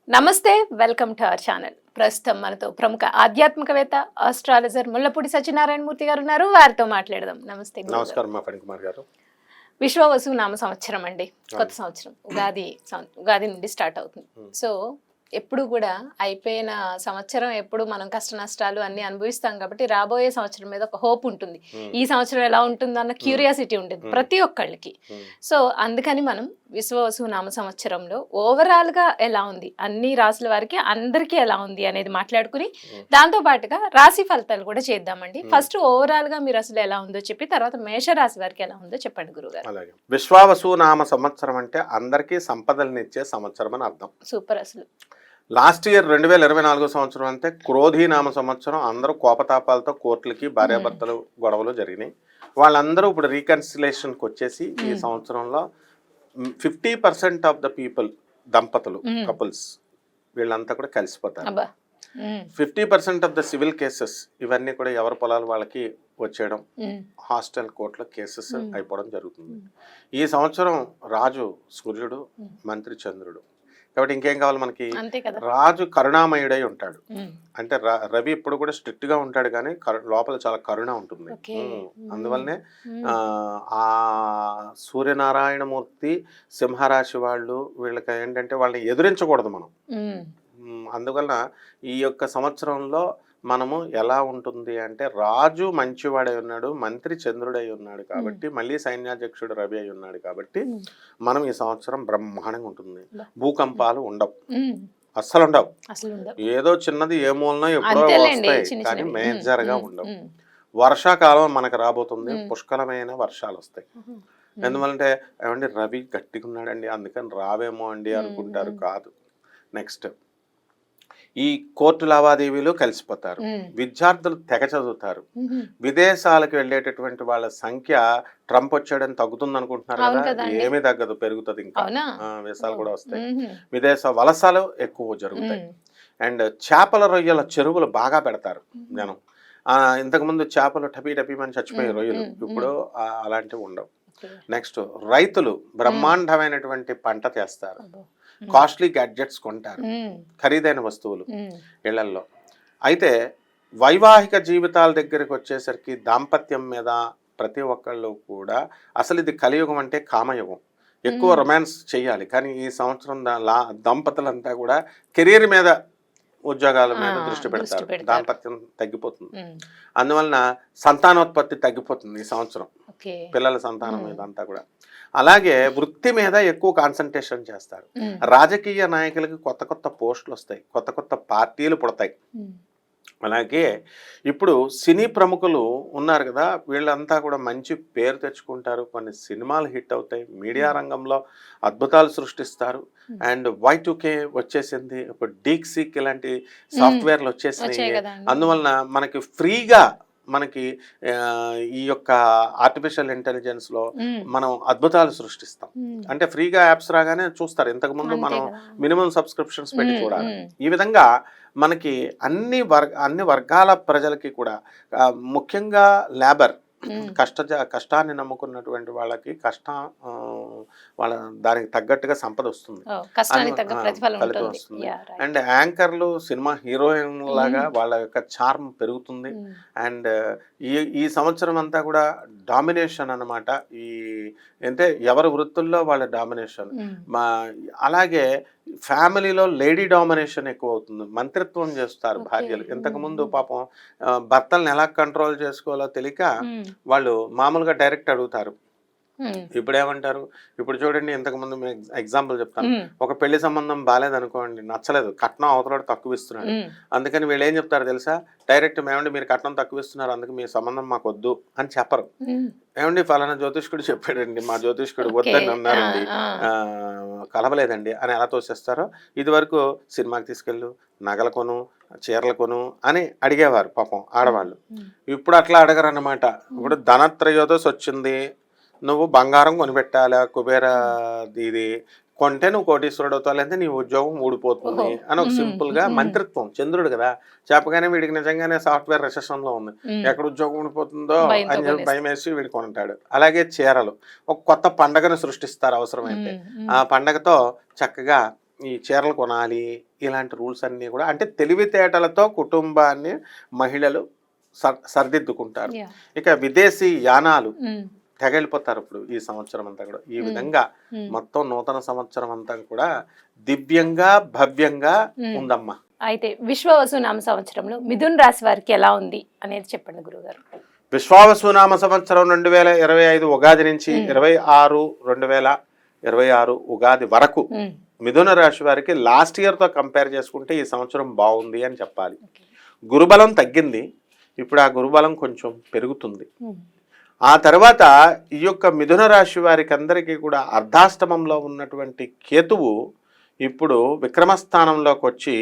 నమస్తే, welcome to our channel. ప్రస్తుతం మనతో ప్రముఖ ఆధ్యాత్మికవేత్త, ఆస్ట్రాలజర్ ముల్లపూడి సత్యనారాయణ మూర్తి గారు ఉన్నారు. వారితో మాట్లాడదాం. నమస్తే గురుగారు. నమస్కారం మా ఫణికుమార్ గారు. విశ్వవసు నామ సంవత్సరం అండి, కొత్త సంవత్సరం ఉగాది నుండి స్టార్ట్ అవుతుంది. సో ఎప్పుడు కూడా అయిపోయిన సంవత్సరం ఎప్పుడు మనం కష్ట నష్టాలు అన్ని అనుభవిస్తాం కాబట్టి రాబోయే సంవత్సరం మీద ఒక హోప్ ఉంటుంది. ఈ సంవత్సరం ఎలా ఉంటుంది అన్న క్యూరియాసిటీ ఉంటుంది ప్రతి ఒక్కళ్ళకి. సో అందుకని మనం విశ్వవసు నామ సంవత్సరంలో ఓవరాల్ గా ఎలా ఉంది, అన్ని రాసుల వారికి అందరికీ ఎలా ఉంది అనేది మాట్లాడుకుని దాంతో పాటుగా రాశి ఫలితాలు కూడా చేద్దామండి. ఫస్ట్ ఓవరాల్ గా మీరు అసలు ఎలా ఉందో చెప్పి తర్వాత మేషరాశి వారికి ఎలా ఉందో చెప్పండి గురుగారు. అలాగే విశ్వావసు నామ సంవత్సరం అంటే అందరికీ సంపదలనిచ్చే సంవత్సరం అని అర్థం. సూపర్. అసలు లాస్ట్ ఇయర్ 2024 సంవత్సరం అంటే క్రోధి నామ సంవత్సరం. అందరూ కోపతాపాలతో కోర్టులకి భార్యాభర్తలు గొడవలు జరిగినాయి. వాళ్ళందరూ ఇప్పుడు రీకన్సిలేషన్కి వచ్చేసి ఈ సంవత్సరంలో 50% ఆఫ్ ద పీపుల్, దంపతులు, కపుల్స్ వీళ్ళంతా కూడా కలిసిపోతారు. 50% ఆఫ్ ద సివిల్ కేసెస్ ఇవన్నీ కూడా ఎవరి పొలాలు వాళ్ళకి వచ్చేయడం, హాస్టల్ కోర్టులో కేసెస్ అయిపోవడం జరుగుతుంది. ఈ సంవత్సరం రాజు సూర్యుడు, మంత్రి చంద్రుడు. కాబట్టి ఇంకేం కావాలి మనకి? రాజు కరుణామయుడై ఉంటాడు. అంటే రవి ఇప్పుడు కూడా స్ట్రిక్ట్ గా ఉంటాడు కానీ లోపల చాలా కరుణ ఉంటుంది. అందువల్లనే ఆ సూర్యనారాయణమూర్తి సింహరాశి వాళ్ళు, వీళ్ళకి ఏంటంటే వాళ్ళని ఎదురించకూడదు మనం. అందువలన ఈ యొక్క సంవత్సరంలో మనము ఎలా ఉంటుంది అంటే రాజు మంచివాడై ఉన్నాడు, మంత్రి చంద్రుడై ఉన్నాడు కాబట్టి, మళ్ళీ సైన్యాధ్యక్షుడు రవి అయి ఉన్నాడు కాబట్టి మనం ఈ సంవత్సరం బ్రహ్మాండంగా ఉంటుంది. భూకంపాలు ఉండవు, అస్సలు ఉండవు. ఏదో చిన్నది ఏ మూలనో ఎప్పుడో వస్తాయి కానీ మేజర్ గా ఉండవు. వర్షాకాలం మనకు రాబోతుంది, పుష్కలమైన వర్షాలు వస్తాయి. ఎందువల్లంటే ఏమండి రవి గట్టిగా ఉన్నాడండి అందుకని రావేమో అండి అనుకుంటారు, కాదు. నెక్స్ట్ ఈ కోర్టు లావాదేవీలు కలిసిపోతారు, విద్యార్థులు తెగ చదువుతారు, విదేశాలకు వెళ్ళేటటువంటి వాళ్ళ సంఖ్య ట్రంప్ వచ్చాడని తగ్గుతుంది అనుకుంటున్నారు కదా, ఏమీ తగ్గదు, పెరుగుతుంది. ఇంకా వీసాలు కూడా వస్తాయి, విదేశ వలసలు ఎక్కువ జరుగుతాయి. అండ్ చేపల రొయ్యల చెరువులు బాగా పెడతారు జనం. ఇంతకుముందు చేపలు టపీమని చచ్చిపోయే రొయ్యలు, ఇప్పుడు అలాంటివి ఉండవు. నెక్స్ట్ రైతులు బ్రహ్మాండమైనటువంటి పంట చేస్తారు, కాస్ట్లీ గ్యాడ్జెట్స్ కొంటారు, ఖరీదైన వస్తువులు ఇళ్లల్లో. అయితే వైవాహిక జీవితాల దగ్గరికి వచ్చేసరికి దాంపత్యం మీద ప్రతి ఒక్కళ్ళు కూడా అసలు ఇది కలియుగం అంటే కామయుగం. ఎక్కువ రొమాన్స్ చేయాలి కానీ ఈ సంవత్సరం దంపతులంతా కూడా కెరీర్ మీద, ఉద్యోగాల మీద దృష్టి పెడతారు. దాంపత్యం తగ్గిపోతుంది. అందువలన సంతానోత్పత్తి తగ్గిపోతుంది ఈ సంవత్సరం, పిల్లల సంతానం మీద అంతా కూడా. అలాగే వృత్తి మీద ఎక్కువ కాన్సన్ట్రేషన్ చేస్తారు. రాజకీయ నాయకులకి కొత్త కొత్త పోస్టులు వస్తాయి, కొత్త కొత్త పార్టీలు పుడతాయి. అలాగే ఇప్పుడు సినీ ప్రముఖులు ఉన్నారు కదా, వీళ్ళంతా కూడా మంచి పేరు తెచ్చుకుంటారు, కొన్ని సినిమాలు హిట్ అవుతాయి, మీడియా రంగంలో అద్భుతాలు సృష్టిస్తారు. అండ్ Y2K వచ్చేసింది, ఇప్పుడు డీక్సీక్ ఇలాంటి సాఫ్ట్వేర్లు వచ్చేసినాయి. అందువలన మనకి ఫ్రీగా మనకి ఈ యొక్క ఆర్టిఫిషియల్ ఇంటెలిజెన్స్ లో మనం అద్భుతాలు సృష్టిస్తాం. అంటే ఫ్రీగా యాప్స్ రాగానే చూస్తారు, ఇంతకు ముందు మనం మినిమం సబ్స్క్రిప్షన్స్ పెట్టి చూడాలి. ఈ విధంగా మనకి అన్ని వర్గాల ప్రజలకి కూడా, ముఖ్యంగా లేబర్, కష్టాన్ని నమ్ముకున్నటువంటి వాళ్ళకి వాళ్ళ దానికి తగ్గట్టుగా సంపద వస్తుంది, ఫలితం వస్తుంది. అండ్ యాంకర్లు, సినిమా హీరోయిన్ లాగా వాళ్ళ యొక్క చార్మ్ పెరుగుతుంది. అండ్ ఈ సంవత్సరం అంతా కూడా డామినేషన్ అన్నమాట. అంటే ఎవరి వృత్తుల్లో వాళ్ళ డామినేషన్. అలాగే ఫ్యామిలీలో లేడీ డామినేషన్ ఎక్కువ అవుతుంది, మంత్రిత్వం చేస్తారు భార్యలు. ఇంతకుముందు పాపం భర్తలను ఎలా కంట్రోల్ చేసుకోవాలో తెలియక వాళ్ళు మామూలుగా డైరెక్ట్ అడుగుతారు. ఇప్పుడు ఏమంటారు, ఇప్పుడు చూడండి, ఇంతకుముందు ఎగ్జాంపుల్ చెప్తాను. ఒక పెళ్లి సంబంధం బాగాలేదనుకోండి, నచ్చలేదు, కట్నం అవతల తక్కువ ఇస్తున్నాడు, అందుకని వీళ్ళు ఏం చెప్తారు తెలుసా, డైరెక్ట్ ఏమండి మీరు కట్నం తక్కువ ఇస్తున్నారు అందుకు మీ సంబంధం మాకు వద్దు అని చెప్పరు. ఏమండి ఫలానా జ్యోతిష్కుడు చెప్పాడండి, మా జ్యోతిష్కుడు వద్దని అన్నారండి, కలవలేదండి అని ఎలా తోసేస్తారో. ఇది వరకు సినిమాకి తీసుకెళ్ళు, నగల కొను, చీరలు కొను అని అడిగేవారు పాపం ఆడవాళ్ళు. ఇప్పుడు అట్లా అడగరు అన్నమాట. ఇప్పుడు ధనత్రయోదశి వచ్చింది, నువ్వు బంగారం కొనిపెట్టాలా, కుబేర ఇది కొంటే నువ్వు కోటీశ్వరుడు అవుతావు, లేదంటే నీ ఉద్యోగం ఊడిపోతుంది అని ఒక సింపుల్ గా మంత్రిత్వం. చంద్రుడు కదా చెప్పగానే వీడికి నిజంగానే సాఫ్ట్వేర్ రిసెషన్ లో ఉంది, ఎక్కడ ఉద్యోగం ఊడిపోతుందో అని చెప్పి భయం వేసి వీడు కొంటాడు. అలాగే చీరలు, ఒక కొత్త పండగను సృష్టిస్తారు అవసరమైతే. ఆ పండగతో చక్కగా ఈ చీరలు కొనాలి ఇలాంటి రూల్స్ అన్నీ కూడా అంటే తెలివితేటలతో కుటుంబాన్ని మహిళలు సరిదిద్దుకుంటారు. ఇక విదేశీ యానాలు తెగలిపోతారు ఇప్పుడు ఈ సంవత్సరం అంతా కూడా. ఈ విధంగా మొత్తం నూతన సంవత్సరం అంతా కూడా దివ్యంగా భవ్యంగా ఉందమ్మా. అయితే విశ్వవసునామ సంవత్సరంలో మిథున్ రాశి వారికి ఎలా ఉంది అనేది చెప్పండి గురుగారు. విశ్వావసునామ సంవత్సరం 2025 ఉగాది నుంచి 26/2026 ఉగాది వరకు మిథున రాశి వారికి లాస్ట్ ఇయర్తో కంపేర్ చేసుకుంటే ఈ సంవత్సరం బాగుంది అని చెప్పాలి. గురుబలం తగ్గింది, ఇప్పుడు ఆ గురుబలం కొంచెం పెరుగుతుంది. ఆ తర్వాత ఈ యొక్క మిథున రాశి వారికి అందరికీ కూడా అర్ధాష్టమంలో ఉన్నటువంటి కేతువు ఇప్పుడు విక్రమస్థానంలోకి వచ్చి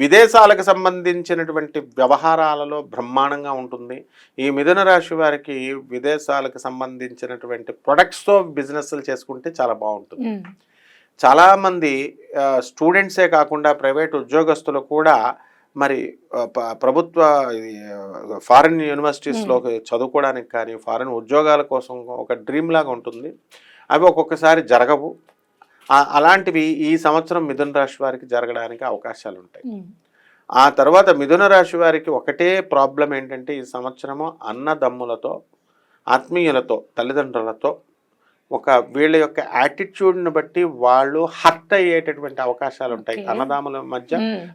విదేశాలకు సంబంధించినటువంటి వ్యవహారాలలో బ్రహ్మాండంగా ఉంటుంది. ఈ మిథున రాశి వారికి విదేశాలకు సంబంధించినటువంటి ప్రొడక్ట్స్తో బిజినెస్లు చేసుకుంటే చాలా బాగుంటుంది. చాలామంది స్టూడెంట్సే కాకుండా ప్రైవేట్ ఉద్యోగస్తులు కూడా మరి ప్రభుత్వ ఫారిన్ యూనివర్సిటీస్లో చదువుకోవడానికి కానీ ఫారిన్ ఉద్యోగాల కోసం ఒక డ్రీమ్ లాగా ఉంటుంది. అవి ఒక్కొక్కసారి జరగవు. అలాంటివి ఈ సంవత్సరం మిథున రాశి వారికి జరగడానికి అవకాశాలు ఉంటాయి. ఆ తర్వాత మిథున రాశి వారికి ఒకటే ప్రాబ్లం ఏంటంటే ఈ సంవత్సరము అన్నదమ్ములతో, ఆత్మీయులతో, తల్లిదండ్రులతో వీళ్ళ యొక్క యాటిట్యూడ్ని బట్టి వాళ్ళు హర్ట్ అయ్యేటటువంటి అవకాశాలు ఉంటాయి. అన్నదమ్ముల మధ్య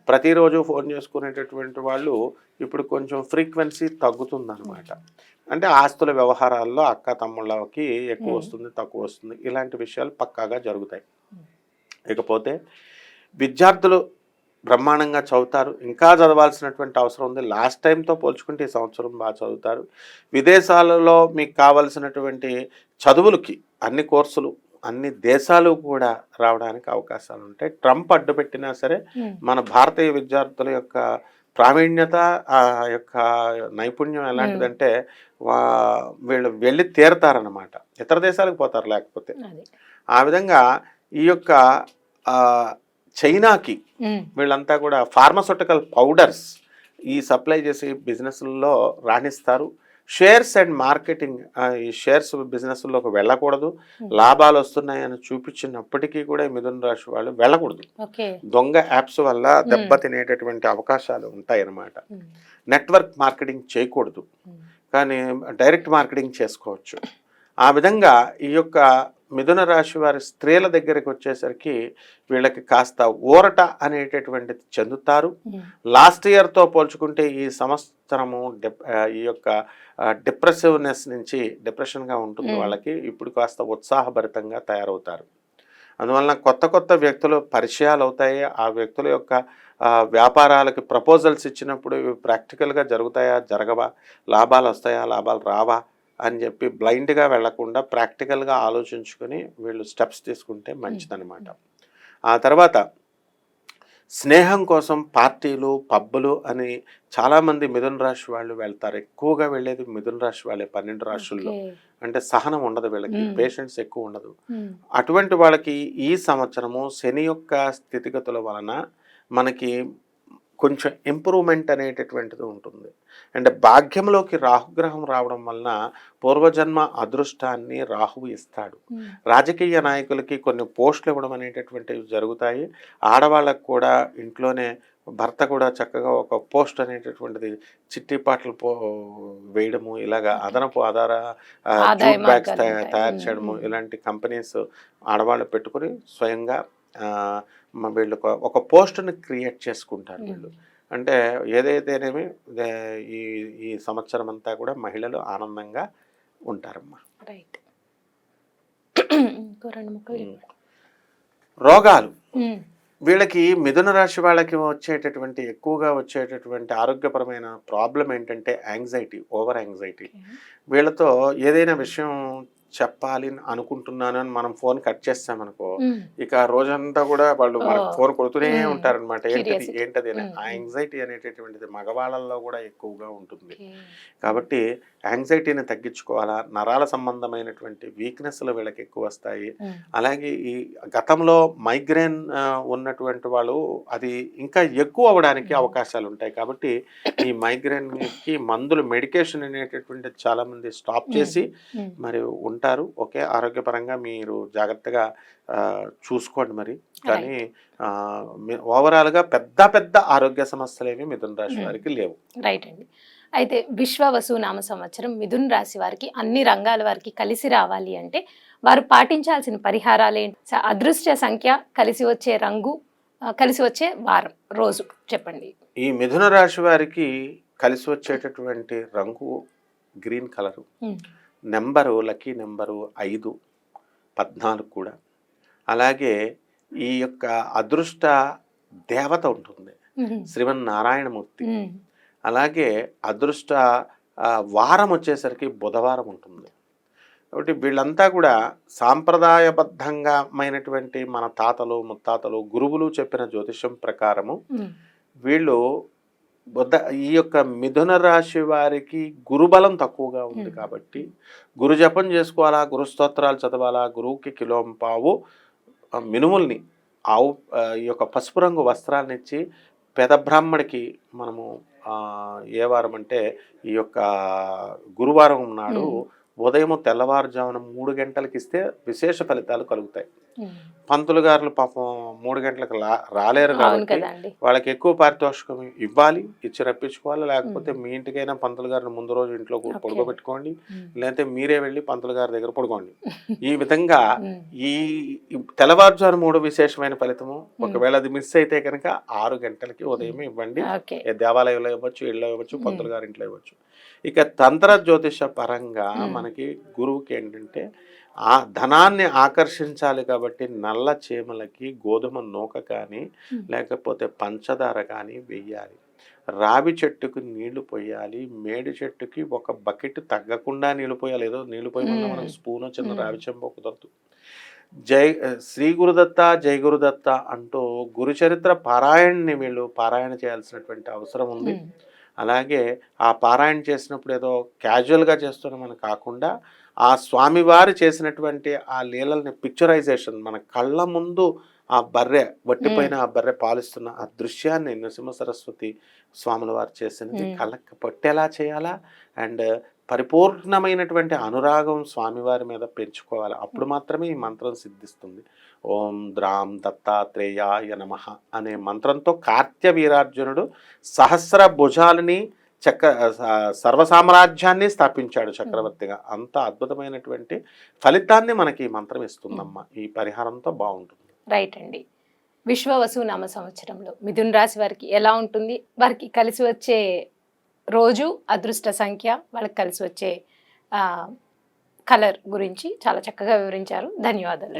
ప్రతిరోజు ఫోన్ చేసుకునేటటువంటి వాళ్ళు ఇప్పుడు కొంచెం ఫ్రీక్వెన్సీ తగ్గుతుందన్నమాట. అంటే ఆస్తుల వ్యవహారాల్లో అక్క తమ్ముళ్ళకి ఎక్కువ వస్తుంది, తక్కువ వస్తుంది, ఇలాంటి విషయాలు పక్కాగా జరుగుతాయి. ఇకపోతే విద్యార్థులు బ్రహ్మాండంగా చదువుతారు, ఇంకా చదవాల్సినటువంటి అవసరం ఉంది. లాస్ట్ టైంతో పోల్చుకుంటే ఈ సంవత్సరం బాగా చదువుతారు. విదేశాలలో మీకు కావలసినటువంటి చదువులకి అన్ని కోర్సులు అన్ని దేశాలు కూడా రావడానికి అవకాశాలు ఉంటాయి. ట్రంప్ అడ్డుపెట్టినా సరే మన భారతీయ విద్యార్థుల యొక్క ప్రావీణ్యత, ఆ యొక్క నైపుణ్యం ఎలాంటిదంటే వీళ్ళు వెళ్ళి తీరతారన్నమాట, ఇతర దేశాలకు పోతారు లేకపోతే. ఆ విధంగా ఈ యొక్క చైనాకి వీళ్ళంతా కూడా ఫార్మాస్యూటికల్ పౌడర్స్ ఈ సప్లై చేసి బిజినెస్లలో రాణిస్తారు. షేర్స్ అండ్ మార్కెటింగ్, ఈ షేర్స్ బిజినెస్లోకి వెళ్ళకూడదు. లాభాలు వస్తున్నాయని చూపించినప్పటికీ కూడా ఈ మిథున రాశి వాళ్ళు వెళ్ళకూడదు. దొంగ యాప్స్ వల్ల దెబ్బతినేటటువంటి అవకాశాలు ఉంటాయి అన్నమాట. నెట్వర్క్ మార్కెటింగ్ చేయకూడదు, కానీ డైరెక్ట్ మార్కెటింగ్ చేసుకోవచ్చు. ఆ విధంగా ఈ యొక్క మిథున రాశి వారి స్త్రీల దగ్గరికి వచ్చేసరికి వీళ్ళకి కాస్త ఊరట అనేటటువంటిది చెందుతారు. లాస్ట్ ఇయర్తో పోల్చుకుంటే ఈ సంవత్సరము ఈ యొక్క డిప్రెసివ్నెస్ నుంచి డిప్రెషన్గా ఉంటుంది వాళ్ళకి. ఇప్పుడు కాస్త ఉత్సాహభరితంగా తయారవుతారు. అందువలన కొత్త కొత్త వ్యక్తులు పరిచయాలు అవుతాయి. ఆ వ్యక్తుల యొక్క వ్యాపారాలకి ప్రపోజల్స్ ఇచ్చినప్పుడు ఇవి ప్రాక్టికల్గా జరుగుతాయా, జరగవా, లాభాలు వస్తాయా, లాభాలు రావా అని చెప్పి బ్లైండ్గా వెళ్లకుండా ప్రాక్టికల్గా ఆలోచించుకొని వీళ్ళు స్టెప్స్ తీసుకుంటే మంచిదన్నమాట. ఆ తర్వాత స్నేహం కోసం పార్టీలు, పబ్బులు అని చాలామంది మిథున రాశి వాళ్ళు వెళ్తారు. ఎక్కువగా వెళ్ళేది మిథున రాశి వాళ్ళే 12 రాశుల్లో. అంటే సహనం ఉండదు వీళ్ళకి, పేషెన్స్ ఎక్కువ ఉండదు. అటువంటి వాళ్ళకి ఈ సంవత్సరము శని యొక్క స్థితిగతుల వలన మనకి కొంచెం ఇంప్రూవ్మెంట్ అనేటటువంటిది ఉంటుంది. అంటే భాగ్యంలోకి రాహుగ్రహం రావడం వలన పూర్వజన్మ అదృష్టాన్ని రాహువు ఇస్తాడు. రాజకీయ నాయకులకి కొన్ని పోస్టులు ఇవ్వడం అనేటటువంటివి జరుగుతాయి. ఆడవాళ్ళకు కూడా ఇంట్లోనే భర్త కూడా చక్కగా ఒక పోస్ట్ అనేటటువంటిది చిట్టిపాట్లు వేయడము, ఇలాగా అదనపు జూట్ బ్యాగ్స్ తయారు చేయడము, ఇలాంటి కంపెనీస్ ఆడవాళ్ళు పెట్టుకుని స్వయంగా వీళ్ళు ఒక పోస్ట్ని క్రియేట్ చేసుకుంటారు వీళ్ళు. అంటే ఏదైతేనేమి ఈ సంవత్సరం అంతా కూడా మహిళలు ఆనందంగా ఉంటారమ్మా. రోగాలు వీళ్ళకి మిథున రాశి వాళ్ళకి ఎక్కువగా వచ్చేటటువంటి ఆరోగ్యపరమైన ప్రాబ్లం ఏంటంటే యాంగ్జైటీ, ఓవర్ యాంగ్జైటీ. వీళ్ళతో ఏదైనా విషయం చెప్పాలి అనుకుంటున్నాను అని మనం ఫోన్ కట్ చేస్తామనుకో, ఇక రోజంతా కూడా వాళ్ళు మనకు ఫోన్ కొడుతూనే ఉంటారనమాట. ఏంటది ఆ యాంగ్జైటీ అనేటటువంటిది మగవాళ్ళల్లో కూడా ఎక్కువగా ఉంటుంది. కాబట్టి యాంగ్జైటీని తగ్గించుకోవాలా. నరాల సంబంధమైనటువంటి వీక్నెస్లు వీళ్ళకి ఎక్కువ వస్తాయి. అలాగే ఈ గతంలో మైగ్రేన్ ఉన్నటువంటి వాళ్ళు అది ఇంకా ఎక్కువ అవ్వడానికి అవకాశాలు ఉంటాయి. కాబట్టి ఈ మైగ్రేన్కి మందులు, మెడికేషన్ అనేటటువంటిది చాలా మంది స్టాప్ చేసి మరి ఉంటారు. ఓకే, ఆరోగ్యపరంగా మీరు జాగ్రత్తగా చూసుకోండి మరి. కానీ ఓవరాల్గా పెద్ద పెద్ద ఆరోగ్య సమస్యలు ఏమి మిథున రాశి వారికి లేవు. రైట్ అండి. అయితే విశ్వవసు నామ సంవత్సరం మిథున రాశి వారికి అన్ని రంగాల వారికి కలిసి రావాలి అంటే వారు పాటించాల్సిన పరిహారాలు ఏంటి? అదృష్ట సంఖ్య, కలిసి వచ్చే రంగు, కలిసి వచ్చే వారం, రోజు చెప్పండి. ఈ మిథున రాశి వారికి కలిసి వచ్చేటటువంటి రంగు green colour, number lucky number 5, 14 కూడా. అలాగే ఈ యొక్క అదృష్ట దేవత ఉంటుంది శ్రీమన్నారాయణమూర్తి. అలాగే అదృష్ట వారం వచ్చేసరికి బుధవారం ఉంటుంది. కాబట్టి వీళ్ళంతా కూడా సాంప్రదాయబద్ధంగామైనటువంటి మన తాతలు ముత్తాతలు గురువులు చెప్పిన జ్యోతిషం ప్రకారము వీళ్ళు ఈ యొక్క మిథున రాశి వారికి గురుబలం తక్కువగా ఉంది కాబట్టి గురు జపం చేసుకోవాలా, గురు స్తోత్రాలు చదవాలా, గురువుకి కిలోంపావు మినుముల్ని ఈ యొక్క పసుపు రంగు వస్త్రాలను ఇచ్చి పెద బ్రాహ్మడికి మనము ఏ వారం అంటే ఈ యొక్క గురువారం నాడు ఉదయం తెల్లవారుజామున 3 గంటలకు ఇస్తే విశేష ఫలితాలు కలుగుతాయి. పంతులు గారులు పాపం 3 గంటలకు రాలేరు కాబట్టి వాళ్ళకి ఎక్కువ పారితోషికం ఇవ్వాలి, ఇచ్చి రప్పించుకోవాలి. లేకపోతే మీ ఇంటికైనా పంతులు గారిని ముందు రోజు ఇంట్లో పడుకోబెట్టుకోండి, లేకపోతే మీరే వెళ్ళి పంతులు గారి దగ్గర పడుకోండి. ఈ విధంగా ఈ తెల్లవారుజాము 3 విశేషమైన ఫలితము. ఒకవేళ అది మిస్ అయితే కనుక 6 గంటలకి ఉదయం ఇవ్వండి. దేవాలయంలో ఇవ్వచ్చు, ఇళ్ళలో ఇవ్వచ్చు, పంతులు గారి ఇంట్లో ఇవ్వచ్చు. ఇక తంత్ర జ్యోతిష పరంగా మనకి గురువుకి ఏంటంటే ఆ ధనాన్ని ఆకర్షించాలి కాబట్టి నల్ల చీమలకి గోధుమ నూక కానీ లేకపోతే పంచదార కానీ వెయ్యాలి. రావి చెట్టుకు నీళ్లు పోయాలి. మేడి చెట్టుకి ఒక బకెట్ తగ్గకుండా నీళ్లు పోయాలి. ఏదో నీళ్లు పోయకుండా మనం స్పూన్ చిన్న రావి చెంబ కుదరదు. శ్రీ గురుదత్త జై గురుదత్త అంటూ గురుచరిత్ర పారాయణని వీళ్ళు పారాయణ చేయాల్సినటువంటి అవసరం ఉంది. అలాగే ఆ పారాయణ చేసినప్పుడు ఏదో క్యాజువల్గా చేస్తున్నామని కాకుండా ఆ స్వామివారు చేసినటువంటి ఆ లీలల్ని పిక్చరైజేషన్ మన కళ్ళ ముందు ఆ బర్రె వట్టిపోయిన ఆ బర్రె పాలిస్తున్న ఆ దృశ్యాన్ని నృసింహ సరస్వతి స్వాముల వారు చేసినది కళ్ళకి పట్టేలా చేయాలా. అండ్ పరిపూర్ణమైనటువంటి అనురాగం స్వామివారి మీద పెంచుకోవాలి. అప్పుడు మాత్రమే ఈ మంత్రం సిద్ధిస్తుంది. ఓం ద్రాం దత్తాత్రేయాయ నమః అనే మంత్రంతో కార్త్య వీరార్జునుడు సహస్ర భుజాలని సర్వసామ్రాజ్యాన్ని స్థాపించాడు చక్రవర్తిగా. అంత అద్భుతమైనటువంటి ఫలితాన్ని మనకి ఈ మంత్రం ఇస్తుందమ్మా. ఈ పరిహారంతో బాగుంటుంది. రైట్ అండి. విశ్వవసు నామ సంవత్సరంలో మిథున రాశి వారికి ఎలా ఉంటుంది, వారికి కలిసి వచ్చే రోజు, అదృష్ట సంఖ్య, వాళ్ళకి కలిసి వచ్చే కలర్ గురించి చాలా చక్కగా వివరించారు. ధన్యవాదాలు.